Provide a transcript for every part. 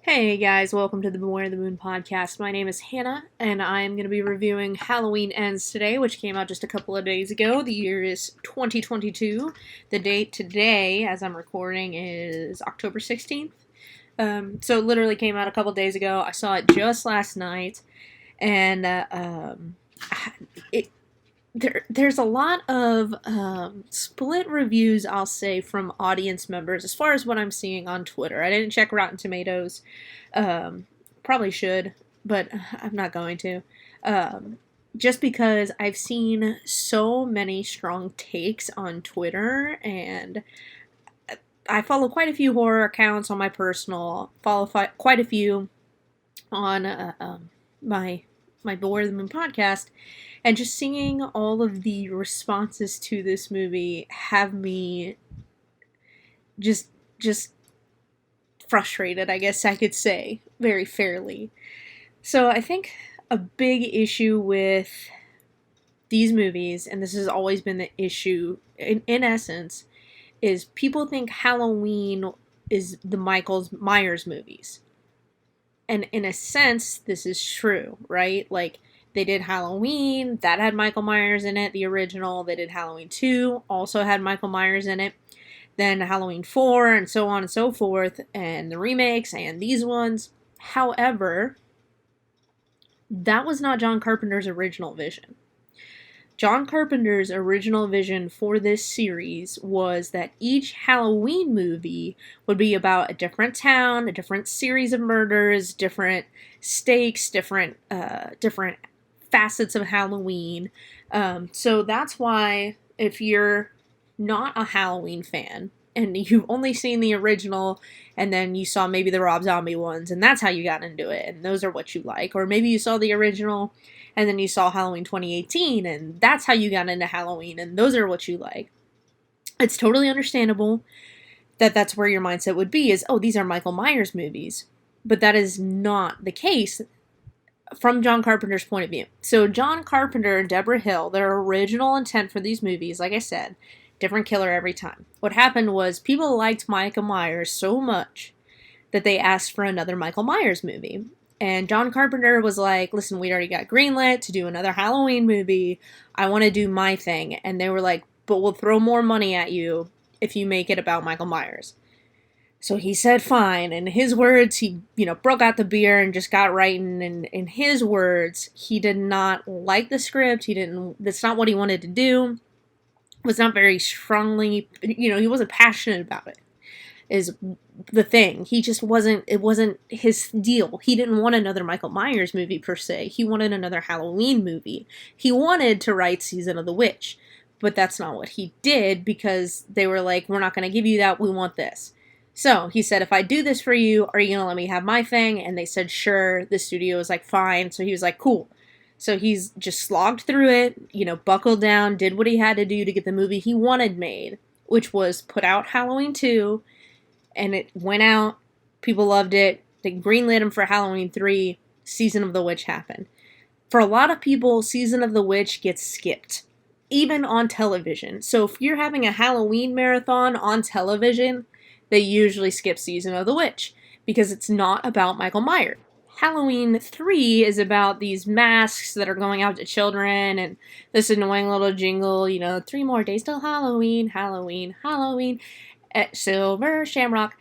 Hey guys, welcome to the Beware the Moon podcast. My name is Hannah, and I am going to be reviewing Halloween Ends today, which came out just a couple of days ago. The year is 2022. The date today, as I'm recording, is October 16th. So it literally came out a couple days ago. I saw it just last night, and there's a lot of split reviews, I'll say, from audience members as far as what I'm seeing on Twitter. I didn't check Rotten Tomatoes. Probably should, but I'm not going to. Just because I've seen so many strong takes on Twitter, and I follow quite a few horror accounts on my personal, follow quite a few on my Beware the Moon podcast, and just seeing all of the responses to this movie have me just frustrated, I guess I could say, very fairly. So I think a big issue with these movies, and this has always been the issue in essence, is people think Halloween is the Michael Myers movies. And in a sense, this is true, right? Like, they did Halloween, that had Michael Myers in it, the original. They did Halloween 2, also had Michael Myers in it. Then Halloween 4, and so on and so forth, and the remakes, and these ones. However, that was not John Carpenter's original vision. John Carpenter's original vision for this series was that each Halloween movie would be about a different town, a different series of murders, different stakes, different facets of Halloween. So that's why, if you're not a Halloween fan, and you've only seen the original, and then you saw maybe the Rob Zombie ones, and that's how you got into it, and those are what you like. Or maybe you saw the original, and then you saw Halloween 2018, and that's how you got into Halloween, and those are what you like. It's totally understandable that that's where your mindset would be, is, oh, these are Michael Myers movies. But that is not the case from John Carpenter's point of view. So John Carpenter and Deborah Hill, their original intent for these movies, like I said, different killer every time. What happened was people liked Michael Myers so much that they asked for another Michael Myers movie. And John Carpenter was like, listen, we already got greenlit to do another Halloween movie. I want to do my thing. And they were like, but we'll throw more money at you if you make it about Michael Myers. So he said fine. In his words, he, broke out the beer and just got writing. And in his words, he did not like the script. That's not what he wanted to do. Was not very strongly, he wasn't passionate about it, is the thing. He just it wasn't his deal. He didn't want another Michael Myers movie per se. He wanted another Halloween movie. He wanted to write Season of the Witch, but that's not what he did, because they were like, we're not going to give you that, we want this. So he said, if I do this for you, are you going to let me have my thing? And they said, sure. The studio was like, fine. So he was like, cool. So he's just slogged through it, buckled down, did what he had to do to get the movie he wanted made, which was put out Halloween 2, and it went out, people loved it, they greenlit him for Halloween 3, Season of the Witch happened. For a lot of people, Season of the Witch gets skipped, even on television. So if you're having a Halloween marathon on television, they usually skip Season of the Witch, because it's not about Michael Myers. Halloween 3 is about these masks that are going out to children, and this annoying little jingle, 3 more days till Halloween, Halloween, Halloween, at Silver Shamrock.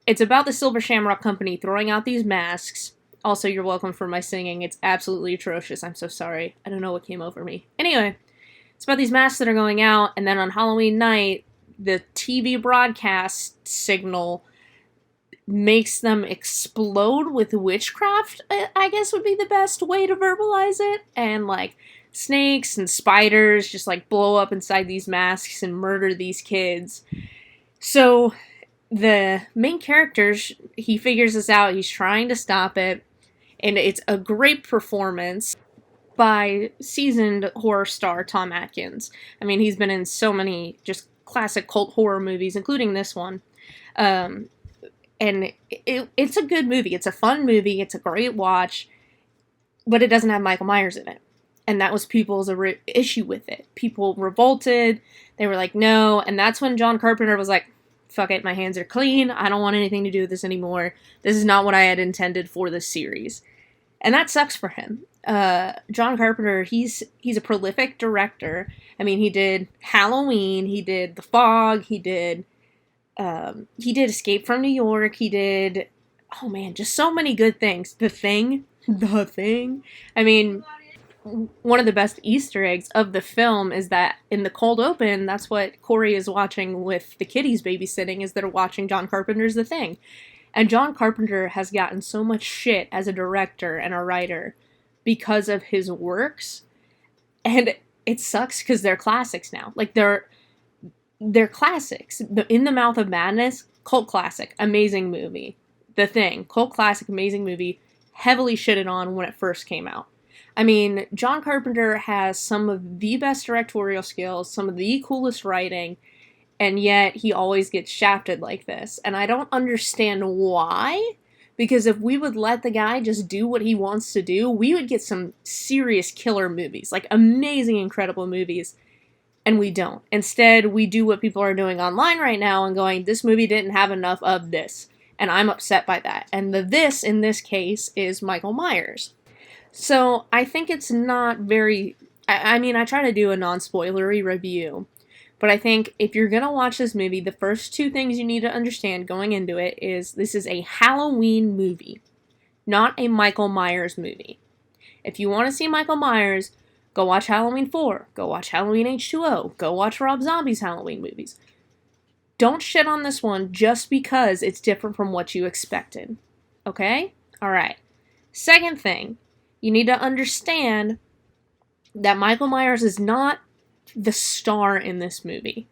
It's about the Silver Shamrock Company throwing out these masks. Also, you're welcome for my singing. It's absolutely atrocious. I'm so sorry. I don't know what came over me. Anyway, it's about these masks that are going out, and then on Halloween night, the TV broadcast signal makes them explode with witchcraft, I guess would be the best way to verbalize it. And, snakes and spiders just, blow up inside these masks and murder these kids. So, the main character, he figures this out. He's trying to stop it, and it's a great performance by seasoned horror star Tom Atkins. I mean, he's been in so many just classic cult horror movies, including this one. Um, and it's a good movie. It's a fun movie. It's a great watch, but it doesn't have Michael Myers in it. And that was people's issue with it. People revolted. They were like, no. And that's when John Carpenter was like, fuck it, my hands are clean. I don't want anything to do with this anymore. This is not what I had intended for this series. And that sucks for him. John Carpenter, he's a prolific director. I mean, he did Halloween, he did The Fog, he did Escape from New York, he did, oh man, just so many good things. The Thing. I mean, one of the best Easter eggs of the film is that in the cold open, that's what Corey is watching with the kiddies babysitting, is they're watching John Carpenter's The Thing. And John Carpenter has gotten so much shit as a director and a writer because of his works. And it sucks because they're classics now. Like, they're classics. In the Mouth of Madness, cult classic, amazing movie. The Thing, cult classic, amazing movie, heavily shitted on when it first came out. I mean, John Carpenter has some of the best directorial skills, some of the coolest writing, and yet he always gets shafted like this. And I don't understand why, because if we would let the guy just do what he wants to do, we would get some serious killer movies, like amazing, incredible movies, and we don't. Instead, we do what people are doing online right now and going, this movie didn't have enough of this, and I'm upset by that. And the this, in this case, is Michael Myers. So I think it's not very... I mean, I try to do a non-spoilery review, but I think if you're going to watch this movie, the first two things you need to understand going into it is this is a Halloween movie, not a Michael Myers movie. If you want to see Michael Myers, go watch Halloween 4, go watch Halloween H2O, go watch Rob Zombie's Halloween movies. Don't shit on this one just because it's different from what you expected. Okay? Alright. Second thing, you need to understand that Michael Myers is not the star in this movie,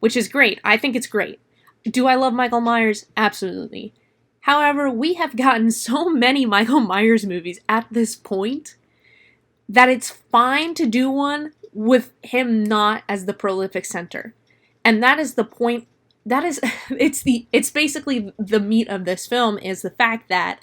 which is great. I think it's great. Do I love Michael Myers? Absolutely. However, we have gotten so many Michael Myers movies at this point that it's fine to do one with him not as the prolific center. And that is the point. That is, it's basically the meat of this film, is the fact that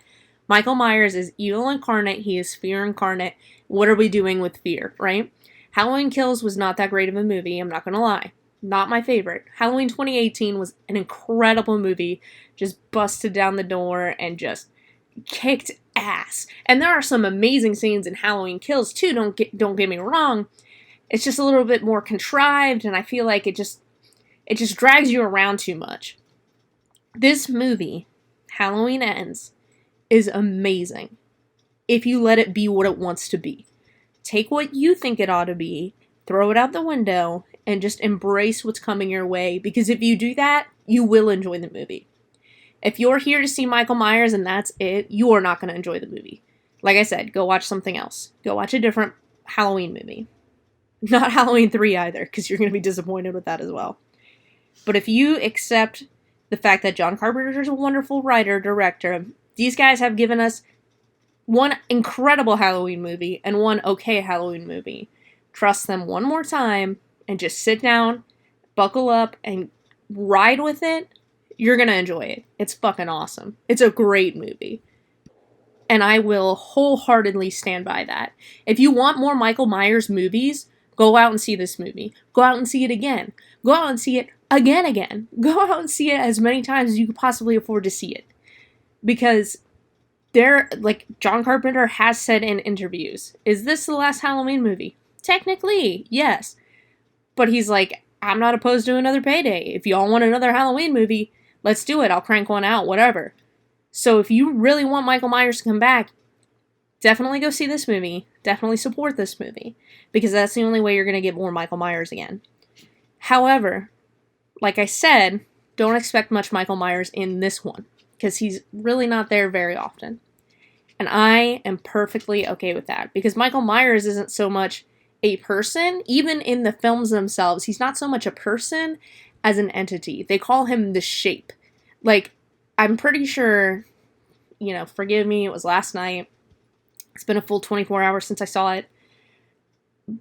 Michael Myers is evil incarnate, he is fear incarnate. What are we doing with fear, right? Halloween Kills was not that great of a movie, I'm not gonna lie. Not my favorite. Halloween 2018 was an incredible movie, just busted down the door and just kicked ass. And there are some amazing scenes in Halloween Kills too, don't get me wrong. It's just a little bit more contrived, and I feel like it just drags you around too much. This movie, Halloween Ends, is amazing if you let it be what it wants to be. Take what you think it ought to be, throw it out the window, and just embrace what's coming your way, because if you do that, you will enjoy the movie. If you're here to see Michael Myers and that's it, you are not going to enjoy the movie. Like I said, go watch something else. Go watch a different Halloween movie. Not Halloween 3 either, because you're going to be disappointed with that as well. But if you accept the fact that John Carpenter is a wonderful writer, director, these guys have given us one incredible Halloween movie and one okay Halloween movie. Trust them one more time and just sit down, buckle up, and ride with it. You're gonna enjoy it. It's fucking awesome. It's a great movie. And I will wholeheartedly stand by that. If you want more Michael Myers movies, go out and see this movie. Go out and see it again. Go out and see it again. Go out and see it as many times as you could possibly afford to see it. Because John Carpenter has said in interviews, is this the last Halloween movie? Technically, yes. But he's like, I'm not opposed to another payday. If y'all want another Halloween movie, let's do it. I'll crank one out, whatever. So if you really want Michael Myers to come back, definitely go see this movie. Definitely support this movie. Because that's the only way you're going to get more Michael Myers again. However, like I said, don't expect much Michael Myers in this one, because he's really not there very often. And I am perfectly okay with that, because Michael Myers isn't so much a person. Even in the films themselves, he's not so much a person as an entity. They call him the Shape. Like, I'm pretty sure, forgive me, it was last night. It's been a full 24 hours since I saw it.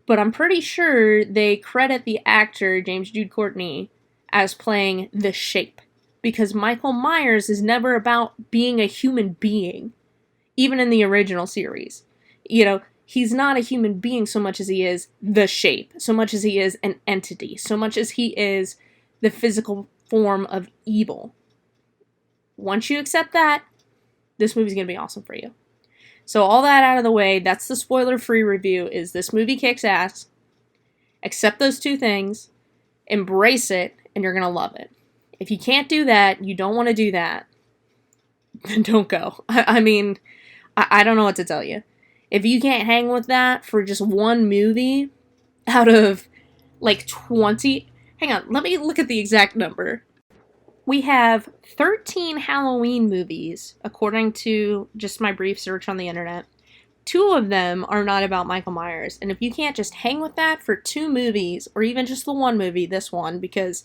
But I'm pretty sure they credit the actor, James Jude Courtney, as playing the Shape. Because Michael Myers is never about being a human being, even in the original series. He's not a human being so much as he is the Shape, so much as he is an entity, so much as he is the physical form of evil. Once you accept that, this movie's going to be awesome for you. So all that out of the way, that's the spoiler-free review, is this movie kicks ass. Accept those two things, embrace it, and you're going to love it. If you can't do that, you don't want to do that, then don't go. I mean, I don't know what to tell you. If you can't hang with that for just one movie out of, 20... Hang on, let me look at the exact number. We have 13 Halloween movies, according to just my brief search on the internet. 2 of them are not about Michael Myers. And if you can't just hang with that for 2 movies, or even just the one movie, this one, because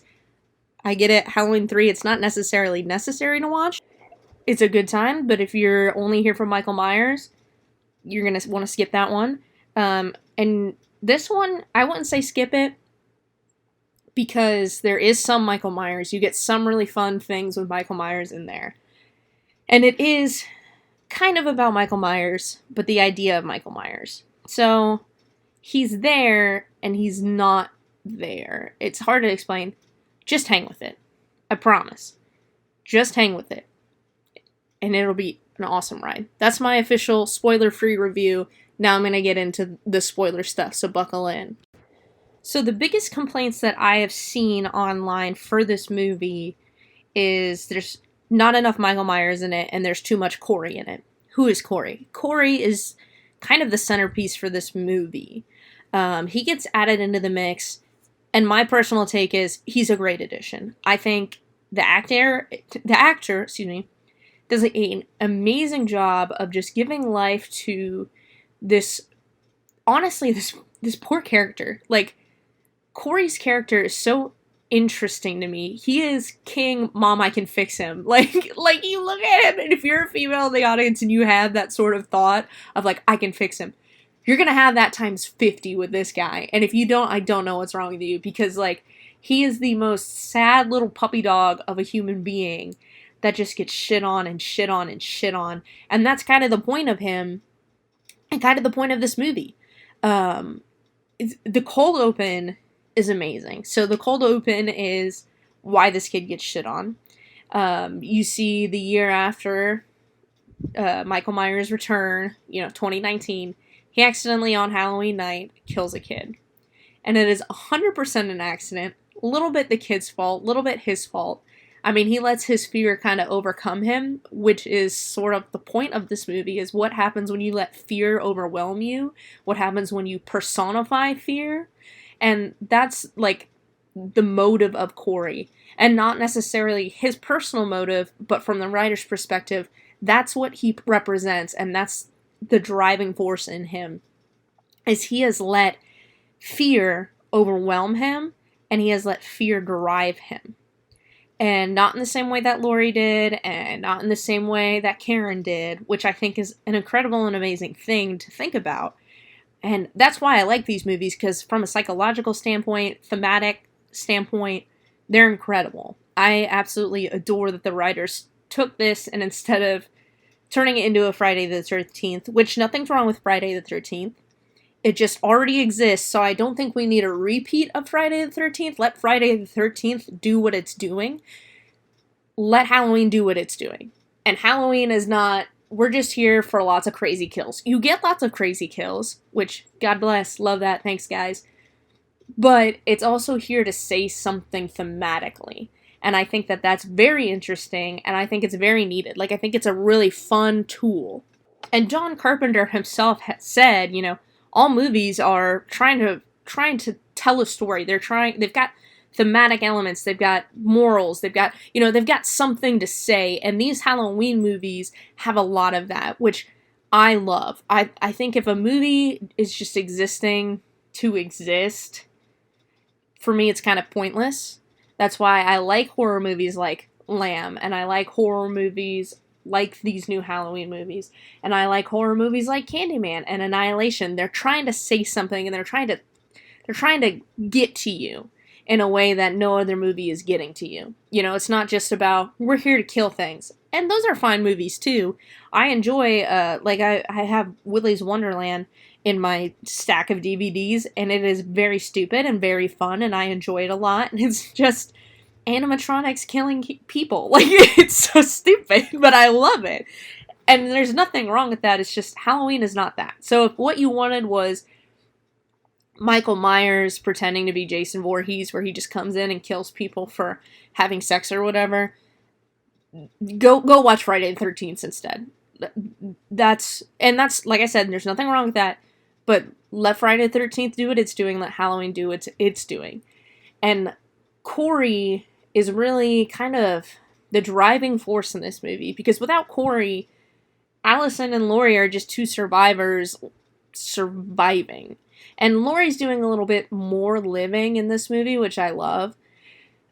I get it, Halloween 3, it's not necessarily necessary to watch. It's a good time, but if you're only here for Michael Myers, you're going to want to skip that one. And this one, I wouldn't say skip it, because there is some Michael Myers. You get some really fun things with Michael Myers in there. And it is kind of about Michael Myers, but the idea of Michael Myers. So, he's there, and he's not there. It's hard to explain. Just hang with it. I promise. Just hang with it. And it'll be an awesome ride. That's my official spoiler-free review. Now I'm going to get into the spoiler stuff, so buckle in. So the biggest complaints that I have seen online for this movie is there's not enough Michael Myers in it, and there's too much Corey in it. Who is Corey? Corey is kind of the centerpiece for this movie. He gets added into the mix, and my personal take is he's a great addition. I think the actor, does an amazing job of just giving life to this poor character. Corey's character is so interesting to me. He is King Mom, I can fix him. Like you look at him, and if you're a female in the audience and you have that sort of thought of I can fix him, you're gonna have that times 50 with this guy. And if you don't, I don't know what's wrong with you, because he is the most sad little puppy dog of a human being that just gets shit on and shit on and shit on. And that's kind of the point of him, and kind of the point of this movie. The cold open is amazing. So the cold open is why this kid gets shit on. You see the year after Michael Myers' return, 2019, he accidentally on Halloween night kills a kid. And it is 100% an accident, a little bit the kid's fault, a little bit his fault. I mean, he lets his fear kind of overcome him, which is sort of the point of this movie, is what happens when you let fear overwhelm you, what happens when you personify fear. And that's, the motive of Corey. And not necessarily his personal motive, but from the writer's perspective, that's what he represents, and that's the driving force in him, is he has let fear overwhelm him, and he has let fear drive him. And not in the same way that Laurie did, and not in the same way that Karen did, which I think is an incredible and amazing thing to think about. And that's why I like these movies, because from a psychological standpoint, thematic standpoint, they're incredible. I absolutely adore that the writers took this, and instead of turning it into a Friday the 13th, which nothing's wrong with Friday the 13th, it just already exists, so I don't think we need a repeat of Friday the 13th. Let Friday the 13th do what it's doing. Let Halloween do what it's doing. And Halloween is not, we're just here for lots of crazy kills. You get lots of crazy kills, which, God bless, love that, thanks guys. But it's also here to say something thematically. And I think that that's very interesting, and I think it's very needed. I think it's a really fun tool. And John Carpenter himself has said, all movies are trying to tell a story. They've got thematic elements, they've got morals, they've got something to say, and these Halloween movies have a lot of that, which I love. I think if a movie is just existing to exist, for me it's kind of pointless. That's why I like horror movies like lamb, and I like horror movies like these new Halloween movies, and I like horror movies like Candyman and Annihilation. They're trying to say something, and they're trying to get to you in a way that no other movie is getting to you. You know, it's not just about, we're here to kill things. And those are fine movies, too. I enjoy, I have Willy's Wonderland in my stack of DVDs, and it is very stupid and very fun, and I enjoy it a lot. And it's just animatronics killing people. Like, it's so stupid, but I love it. And there's nothing wrong with that. It's just Halloween is not that. So if what you wanted was Michael Myers pretending to be Jason Voorhees, where he just comes in and kills people for having sex or whatever, go watch Friday the 13th instead. That's like I said, there's nothing wrong with that, but let Friday the 13th do what it's doing, let Halloween do what it's doing. And Corey is really kind of the driving force in this movie, because without Corey, Allison and Laurie are just two survivors surviving. And Laurie's doing a little bit more living in this movie, which I love.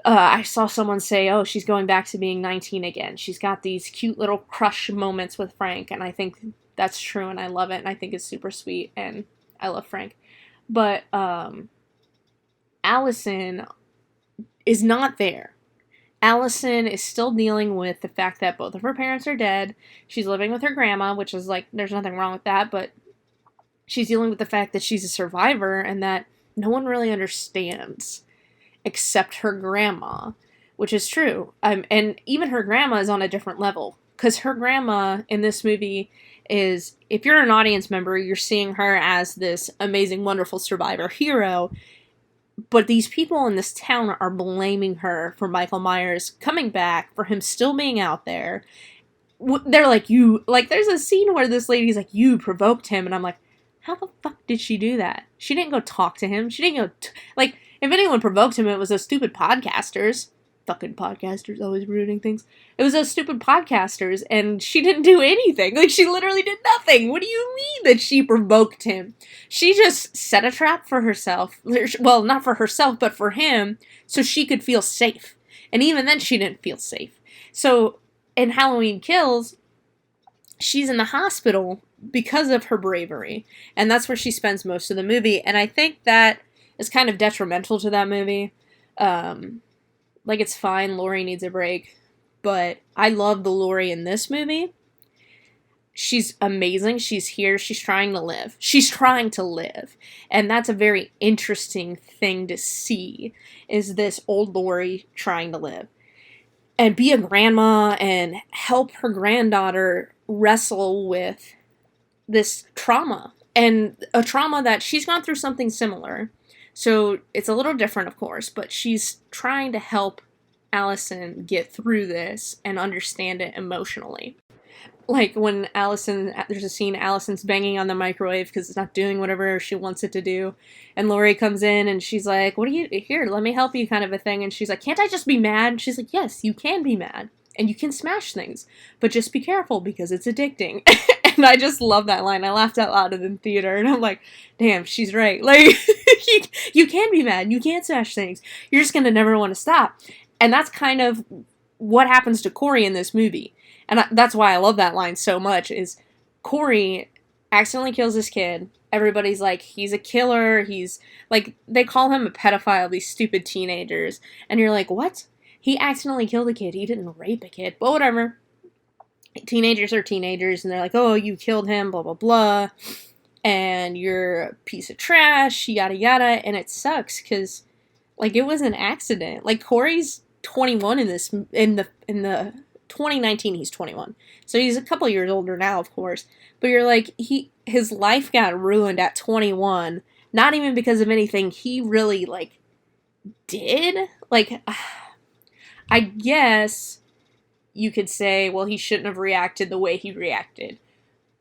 I saw someone say, oh, she's going back to being 19 again. She's got these cute little crush moments with Frank, and I think that's true, and I love it, and I think it's super sweet, and I love Frank. But Allison is not there. Allison is still dealing with the fact that both of her parents are dead. She's living with her grandma, which is like, there's nothing wrong with that, but she's dealing with the fact that she's a survivor and that no one really understands except her grandma, which is true. And even her grandma is on a different level, because her grandma in this movie is, if you're an audience member, you're seeing her as this amazing, wonderful survivor hero, but these people in this town are blaming her for Michael Myers coming back, for him still being out there. They're like, there's a scene where this lady's like, you provoked him, and I'm like, how the fuck did she do that? She didn't go talk to him. She didn't go, if anyone provoked him, it was those stupid podcasters. Fucking podcasters, always ruining things. It was those stupid podcasters, and she didn't do anything. Like, she literally did nothing. What do you mean that she provoked him? She just set a trap for herself. Well, not for herself, but for him, so she could feel safe. And even then, she didn't feel safe. So, in Halloween Kills, she's in the hospital because of her bravery. And that's where she spends most of the movie. And I think that is kind of detrimental to that movie. It's fine, Laurie needs a break, but I love the Laurie in this movie. She's amazing, she's here, she's trying to live. She's trying to live. And that's a very interesting thing to see, is this old Laurie trying to live. And be a grandma and help her granddaughter wrestle with this trauma. And a trauma that she's gone through something similar. So it's a little different, of course, but she's trying to help Allison get through this and understand it emotionally. Like when there's a scene, Allison's banging on the microwave because it's not doing whatever she wants it to do. And Laurie comes in and she's like, here, let me help you, kind of a thing. And she's like, can't I just be mad? And she's like, yes, you can be mad. And you can smash things. But just be careful because it's addicting. And I just love that line. I laughed out loud in the theater. And I'm like, damn, she's right. Like, you can be mad. You can smash things. You're just going to never want to stop. And that's kind of what happens to Corey in this movie. And that's why I love that line so much, is Corey accidentally kills this kid. Everybody's like, he's a killer. He's, like, they call him a pedophile, these stupid teenagers. And you're like, what? He accidentally killed a kid. He didn't rape a kid. But whatever. Teenagers are teenagers, and they're like, oh, you killed him, blah, blah, blah. And you're a piece of trash, yada, yada. And it sucks, because, like, it was an accident. Like, Corey's 21 in the 2019, he's 21. So he's a couple years older now, of course. But you're like, his life got ruined at 21. Not even because of anything he really, like, did. Like, I guess you could say, well, he shouldn't have reacted the way he reacted.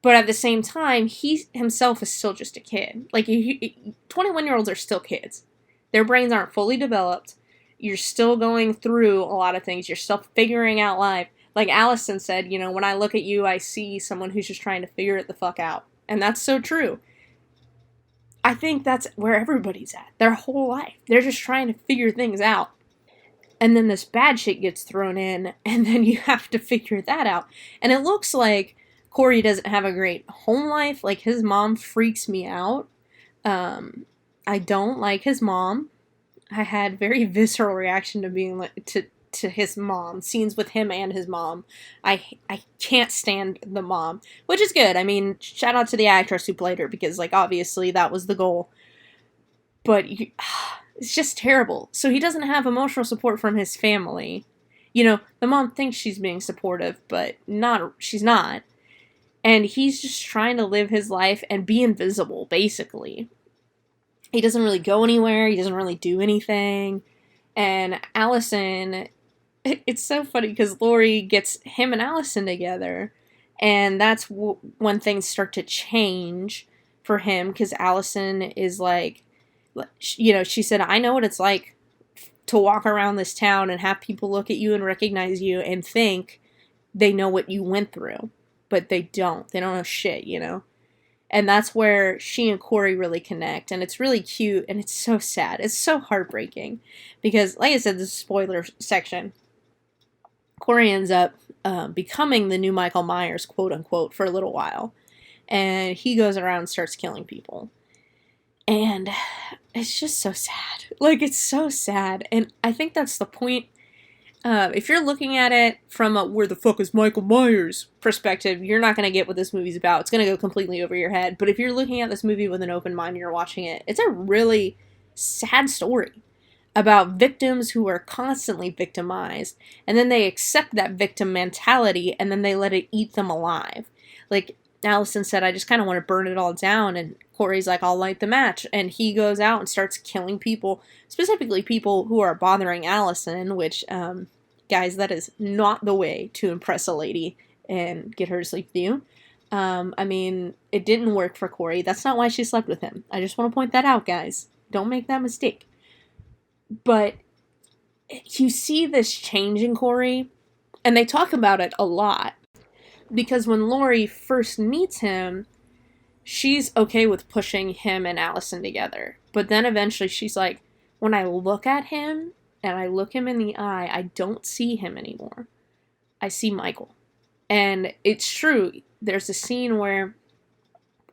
But at the same time, he himself is still just a kid. Like, 21-year-olds are still kids. Their brains aren't fully developed. You're still going through a lot of things. You're still figuring out life. Like Allison said, when I look at you, I see someone who's just trying to figure it the fuck out. And that's so true. I think that's where everybody's at. Their whole life. They're just trying to figure things out. And then this bad shit gets thrown in, and then you have to figure that out. And it looks like Corey doesn't have a great home life. Like, his mom freaks me out. I don't like his mom. I had very visceral reaction to being like to his mom, scenes with him and his mom. I can't stand the mom, which is good. I mean, shout out to the actress who played her, because like obviously that was the goal. But it's just terrible. So he doesn't have emotional support from his family. You know, the mom thinks she's being supportive, but she's not. And he's just trying to live his life and be invisible, basically. He doesn't really go anywhere. He doesn't really do anything. And Allison, it's so funny because Laurie gets him and Allison together. And that's when things start to change for him, because Allison is like, you know, she said, I know what it's like to walk around this town and have people look at you and recognize you and think they know what you went through. But they don't. They don't know shit, you know? And that's where she and Corey really connect. And it's really cute. And it's so sad. It's so heartbreaking. Because, like I said, this is spoiler section. Corey ends up becoming the new Michael Myers, quote unquote, for a little while. And he goes around and starts killing people. And it's just so sad. Like, it's so sad. And I think that's the point. If you're looking at it from a where the fuck is Michael Myers perspective, you're not going to get what this movie's about. It's going to go completely over your head. But if you're looking at this movie with an open mind and you're watching it, it's a really sad story about victims who are constantly victimized. And then they accept that victim mentality and then they let it eat them alive. Like Allison said, I just kind of want to burn it all down. And Corey's like, I'll light the match. And he goes out and starts killing people, specifically people who are bothering Allison, which, guys, that is not the way to impress a lady and get her to sleep with you. I mean, it didn't work for Corey. That's not why she slept with him. I just want to point that out, guys. Don't make that mistake. But you see this change in Corey, and they talk about it a lot. Because when Laurie first meets him, she's okay with pushing him and Allison together. But then eventually she's like, when I look at him and I look him in the eye, I don't see him anymore. I see Michael. And it's true. There's a scene where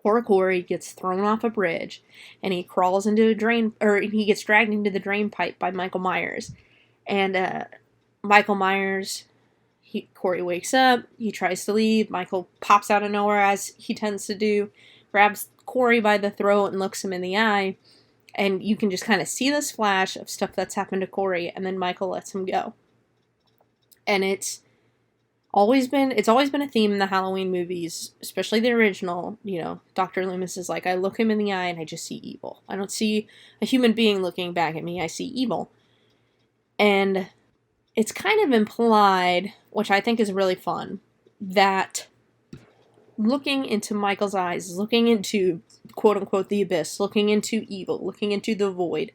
poor Corey gets thrown off a bridge and he crawls into a drain, or he gets dragged into the drain pipe by Michael Myers. And Michael Myers, Corey wakes up, he tries to leave, Michael pops out of nowhere as he tends to do, grabs Corey by the throat and looks him in the eye, and you can just kind of see this flash of stuff that's happened to Corey, and then Michael lets him go. And it's always been a theme in the Halloween movies, especially the original. You know, Dr. Loomis is like, I look him in the eye and I just see evil. I don't see a human being looking back at me, I see evil. And it's kind of implied, which I think is really fun, that looking into Michael's eyes, looking into, quote-unquote, the abyss, looking into evil, looking into the void,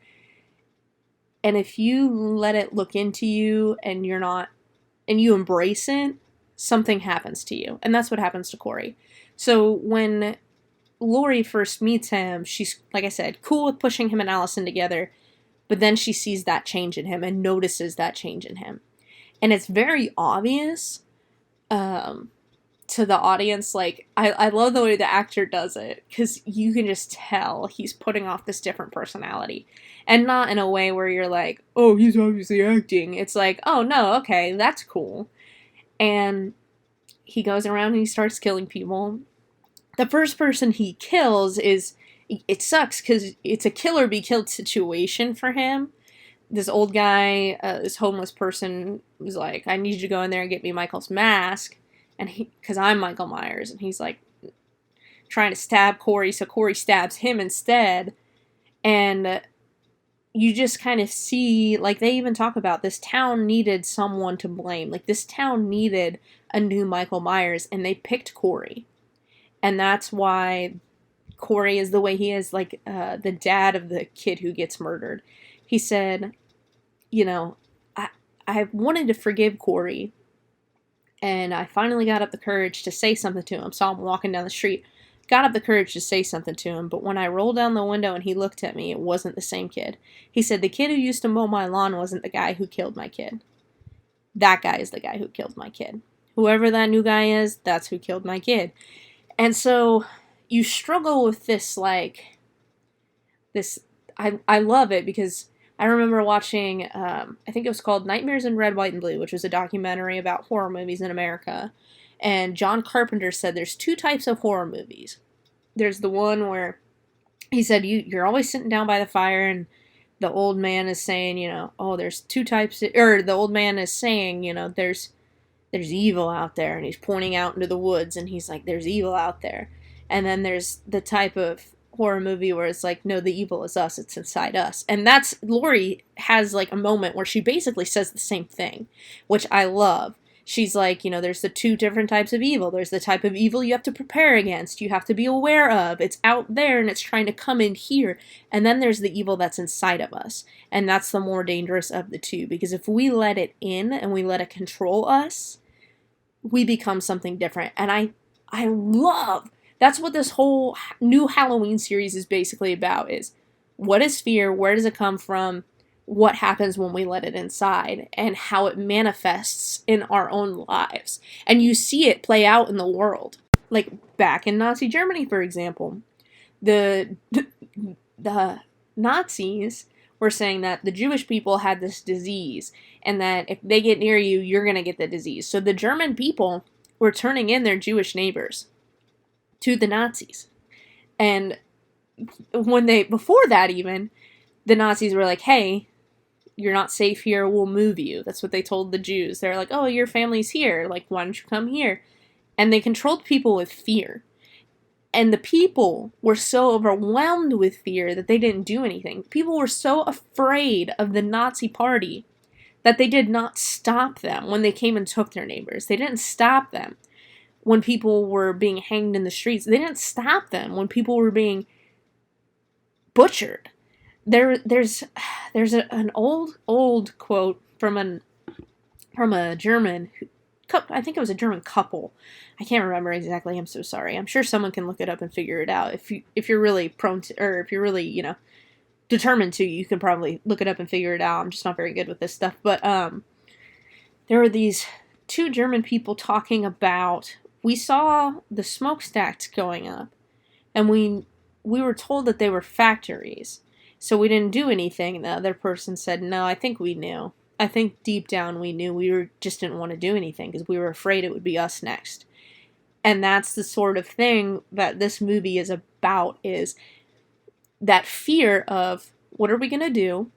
and if you let it look into you and you embrace it, something happens to you. And that's what happens to Corey. So when Laurie first meets him, she's, like I said, cool with pushing him and Allison together, but then she sees that change in him and notices that change in him. And it's very obvious to the audience. Like, I love the way the actor does it, because you can just tell he's putting off this different personality. And not in a way where you're like, oh, he's obviously acting. It's like, oh, no, okay, that's cool. And he goes around and he starts killing people. The first person he kills it sucks, because it's a killer be killed situation for him. This old guy, this homeless person was like, I need you to go in there and get me Michael's mask. And because I'm Michael Myers. And he's like trying to stab Corey, so Corey stabs him instead. And you just kind of see, like, they even talk about this town needed someone to blame. Like, this town needed a new Michael Myers, and they picked Corey. And that's why Corey is the way he is, like, the dad of the kid who gets murdered. He said, you know, I wanted to forgive Corey, and I finally got up the courage to say something to him. Saw him walking down the street. got up the courage to say something to him, but when I rolled down the window and he looked at me, it wasn't the same kid. He said, the kid who used to mow my lawn wasn't the guy who killed my kid. That guy is the guy who killed my kid. Whoever that new guy is, that's who killed my kid. And so you struggle with this, like, this, I love it because I remember watching, I think it was called Nightmares in Red, White, and Blue, which was a documentary about horror movies in America. And John Carpenter said there's two types of horror movies. There's the one where he said you're always sitting down by the fire and the old man is saying, oh, there's two types, or the old man is saying, there's evil out there, and he's pointing out into the woods, and he's like, there's evil out there. And then there's the type of horror movie where it's like, no, the evil is us, it's inside us. And that's, Laurie has like a moment where she basically says the same thing, which I love. She's like, there's the two different types of evil. There's the type of evil you have to prepare against, you have to be aware of, it's out there and it's trying to come in here. And then there's the evil that's inside of us. And that's the more dangerous of the two, because if we let it in and we let it control us, we become something different. And I love, that's what this whole new Halloween series is basically about, is what is fear, where does it come from, what happens when we let it inside, and how it manifests in our own lives. And you see it play out in the world. Like back in Nazi Germany, for example, the Nazis were saying that the Jewish people had this disease, and that if they get near you, you're going to get the disease. So the German people were turning in their Jewish neighbors to the Nazis. And before that even, the Nazis were like, hey, you're not safe here, we'll move you. That's what they told the Jews. They're like, oh, your family's here, like, why don't you come here? And they controlled people with fear. And the people were so overwhelmed with fear that they didn't do anything. People were so afraid of the Nazi party that they did not stop them when they came and took their neighbors. They didn't stop them when people were being hanged in the streets. They didn't stop them when people were being butchered. There's an old quote from a German, I think it was a German couple. I can't remember exactly. I'm so sorry. I'm sure someone can look it up and figure it out. If you're really prone to, or if you're really, determined to, you can probably look it up and figure it out. I'm just not very good with this stuff. But there were these two German people talking about, we saw the smokestacks going up, and we were told that they were factories. So we didn't do anything. The other person said, no, I think we knew. I think deep down we knew. Just didn't want to do anything because we were afraid it would be us next. And that's the sort of thing that this movie is about, is that fear of, what are we going to do?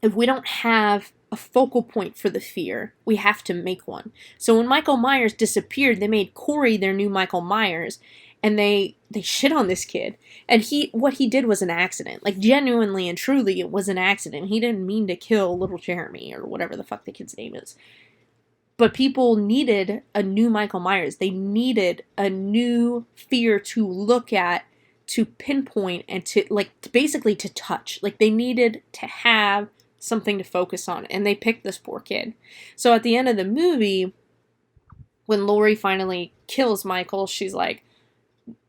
If we don't have a focal point for the fear, we have to make one. So when Michael Myers disappeared, they made Corey their new Michael Myers. And they shit on this kid. And what he did was an accident. Like, genuinely and truly, it was an accident. He didn't mean to kill little Jeremy, or whatever the fuck the kid's name is. But people needed a new Michael Myers. They needed a new fear to look at, to pinpoint, and basically to touch. Like, they needed to have something to focus on. And they picked this poor kid. So at the end of the movie, when Laurie finally kills Michael, she's like,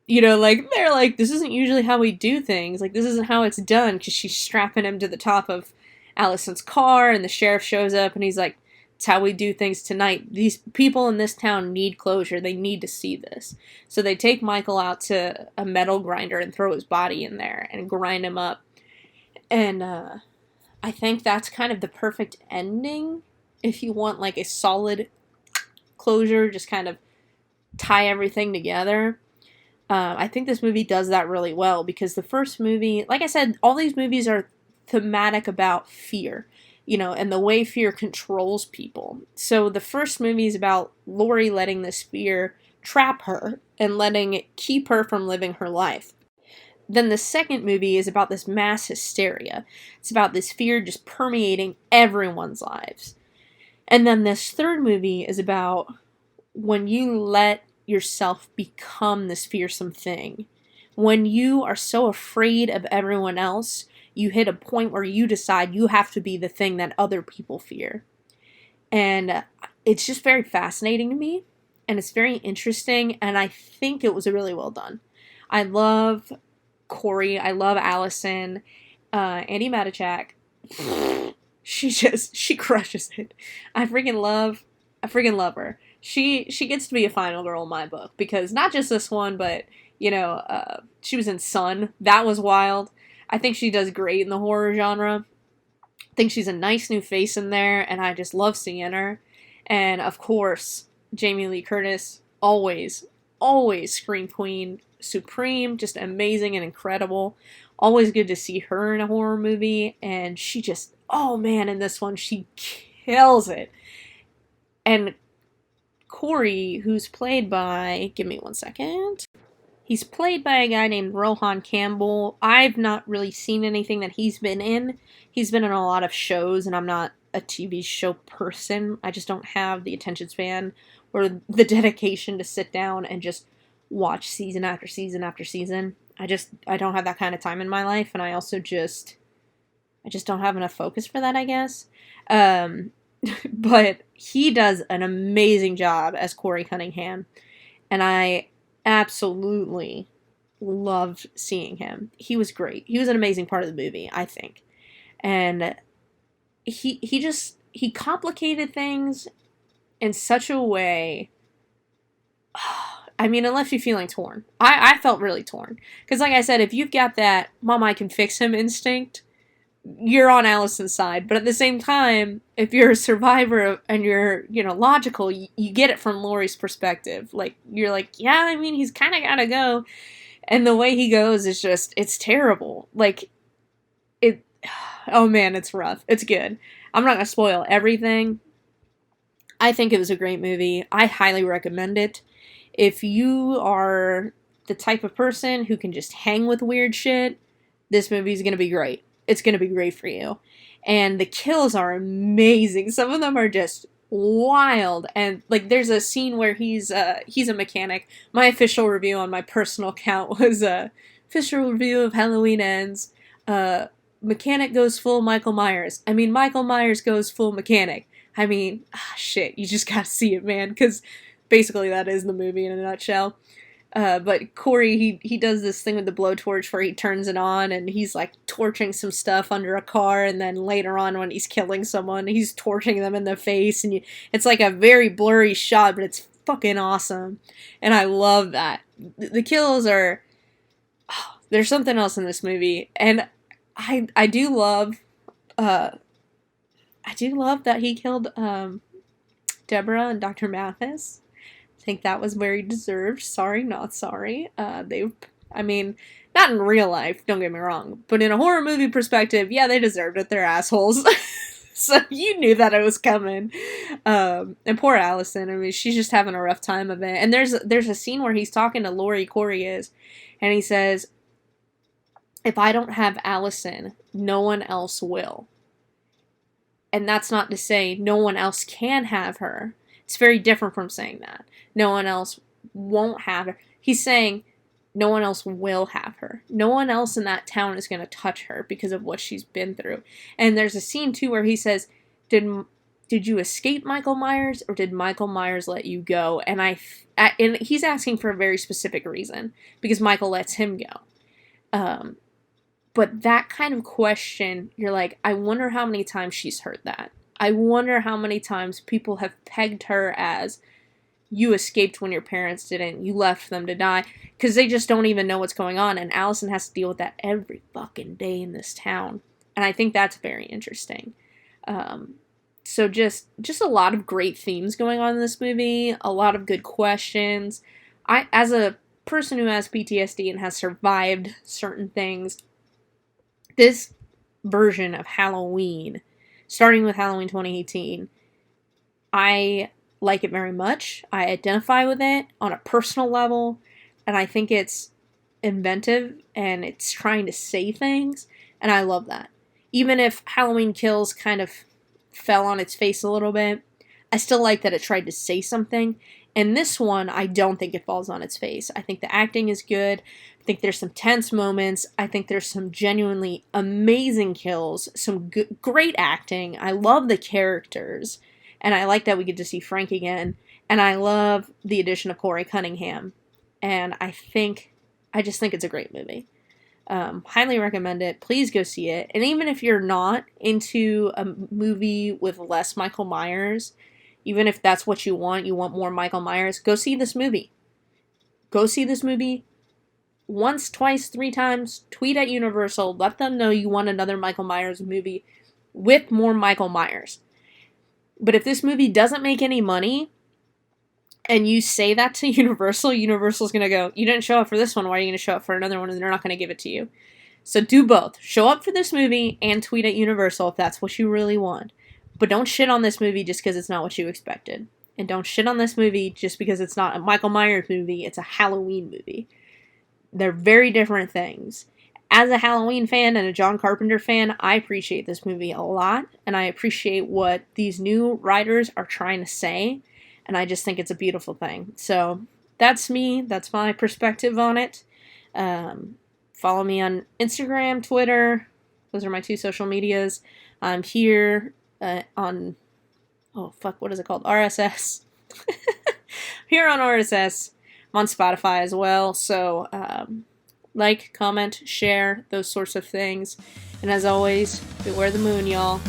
they're like, this isn't usually how we do things. Like, this isn't how it's done, because she's strapping him to the top of Allison's car, and the sheriff shows up, and he's like, it's how we do things tonight. These people in this town need closure. They need to see this. So they take Michael out to a metal grinder and throw his body in there and grind him up. And I think that's kind of the perfect ending if you want, like, a solid closure, just kind of tie everything together. I think this movie does that really well, because the first movie, like I said, all these movies are thematic about fear, and the way fear controls people. So the first movie is about Laurie letting this fear trap her and letting it keep her from living her life. Then the second movie is about this mass hysteria. It's about this fear just permeating everyone's lives. And then this third movie is about when you let yourself become this fearsome thing. When you are so afraid of everyone else, you hit a point where you decide you have to be the thing that other people fear. And it's just very fascinating to me, and it's very interesting, and I think it was really well done. I love Corey. I love Allison. Andy Matichak. She crushes it. I freaking love her. She gets to be a final girl in my book, because not just this one, but she was in Sun. That was wild. I think she does great in the horror genre. I think she's a nice new face in there, and I just love seeing her. And of course, Jamie Lee Curtis, always, always Scream Queen, supreme, just amazing and incredible. Always good to see her in a horror movie, and she just, oh man, in this one, she kills it. And Corey, who's played by, give me one second. He's played by a guy named Rohan Campbell. I've not really seen anything that he's been in. He's been in a lot of shows, and I'm not a TV show person. I just don't have the attention span or the dedication to sit down and just watch season after season after season. I don't have that kind of time in my life, and I just don't have enough focus for that, I guess. But he does an amazing job as Corey Cunningham, and I absolutely loved seeing him. He was great. He was an amazing part of the movie, I think. And he complicated things in such a way. I mean, it left you feeling torn. I felt really torn. Because like I said, if you've got that mom I can fix him instinct, you're on Allison's side. But at the same time, if you're a survivor and you're, logical, you get it from Laurie's perspective. Like, you're like, yeah, I mean, he's kind of got to go. And the way he goes is just, it's terrible. Like, oh man, it's rough. It's good. I'm not going to spoil everything. I think it was a great movie. I highly recommend it. If you are the type of person who can just hang with weird shit, this movie is going to be great. It's going to be great for you. And the kills are amazing. Some of them are just wild. And like, there's a scene where he's a mechanic. My official review on my personal account was official review of Halloween Ends. Mechanic goes full Michael Myers. I mean, Michael Myers goes full mechanic. I mean, shit, you just gotta see it, man, because basically that is the movie in a nutshell. But Corey, he does this thing with the blowtorch where he turns it on and he's like torching some stuff under a car, and then later on when he's killing someone, he's torching them in the face, and it's like a very blurry shot, but it's fucking awesome. And I love that. The kills are, there's something else in this movie, and I do love that he killed Deborah and Dr. Mathis. I think that was very deserved. Sorry, not sorry. Not in real life, don't get me wrong, but in a horror movie perspective, yeah, they deserved it. They're assholes. So you knew that it was coming. And poor Allison, I mean, she's just having a rough time of it. And there's a scene where he's talking to Laurie, Corey is, and he says, if I don't have Allison, no one else will. And that's not to say no one else can have her. It's very different from saying that. No one else won't have her. He's saying no one else will have her. No one else in that town is going to touch her because of what she's been through. And there's a scene, too, where he says, did you escape Michael Myers, or did Michael Myers let you go? And he's asking for a very specific reason, because Michael lets him go. But that kind of question, you're like, I wonder how many times she's heard that. I wonder how many times people have pegged her as, you escaped when your parents didn't, you left them to die, because they just don't even know what's going on, and Allison has to deal with that every fucking day in this town. And I think that's very interesting. So just a lot of great themes going on in this movie, a lot of good questions. As a person who has PTSD and has survived certain things, this version of Halloween, starting with Halloween 2018, I like it very much. I identify with it on a personal level, and I think it's inventive, and it's trying to say things, and I love that. Even if Halloween Kills kind of fell on its face a little bit, I still like that it tried to say something. And this one, I don't think it falls on its face. I think the acting is good. I think there's some tense moments. I think there's some genuinely amazing kills, some great acting. I love the characters, and I like that we get to see Frank again. And I love the addition of Corey Cunningham. And I think I just think it's a great movie. Highly recommend it. Please go see it. And even if you're not into a movie with less Michael Myers, even if that's what you want more Michael Myers, go see this movie. Go see this movie once, twice, 3 times. Tweet at Universal. Let them know you want another Michael Myers movie with more Michael Myers. But if this movie doesn't make any money, and you say that to Universal, Universal's going to go, you didn't show up for this one, why are you going to show up for another one? And they're not going to give it to you. So do both. Show up for this movie and tweet at Universal if that's what you really want. But don't shit on this movie just because it's not what you expected. And don't shit on this movie just because it's not a Michael Myers movie, it's a Halloween movie. They're very different things. As a Halloween fan and a John Carpenter fan, I appreciate this movie a lot, and I appreciate what these new writers are trying to say, and I just think it's a beautiful thing. So that's me. That's my perspective on it. Follow me on Instagram, Twitter. Those are my 2 social medias. I'm here on, what is it called? RSS. Here on RSS. I'm on Spotify as well. So like, comment, share, those sorts of things. And as always, beware the moon, y'all.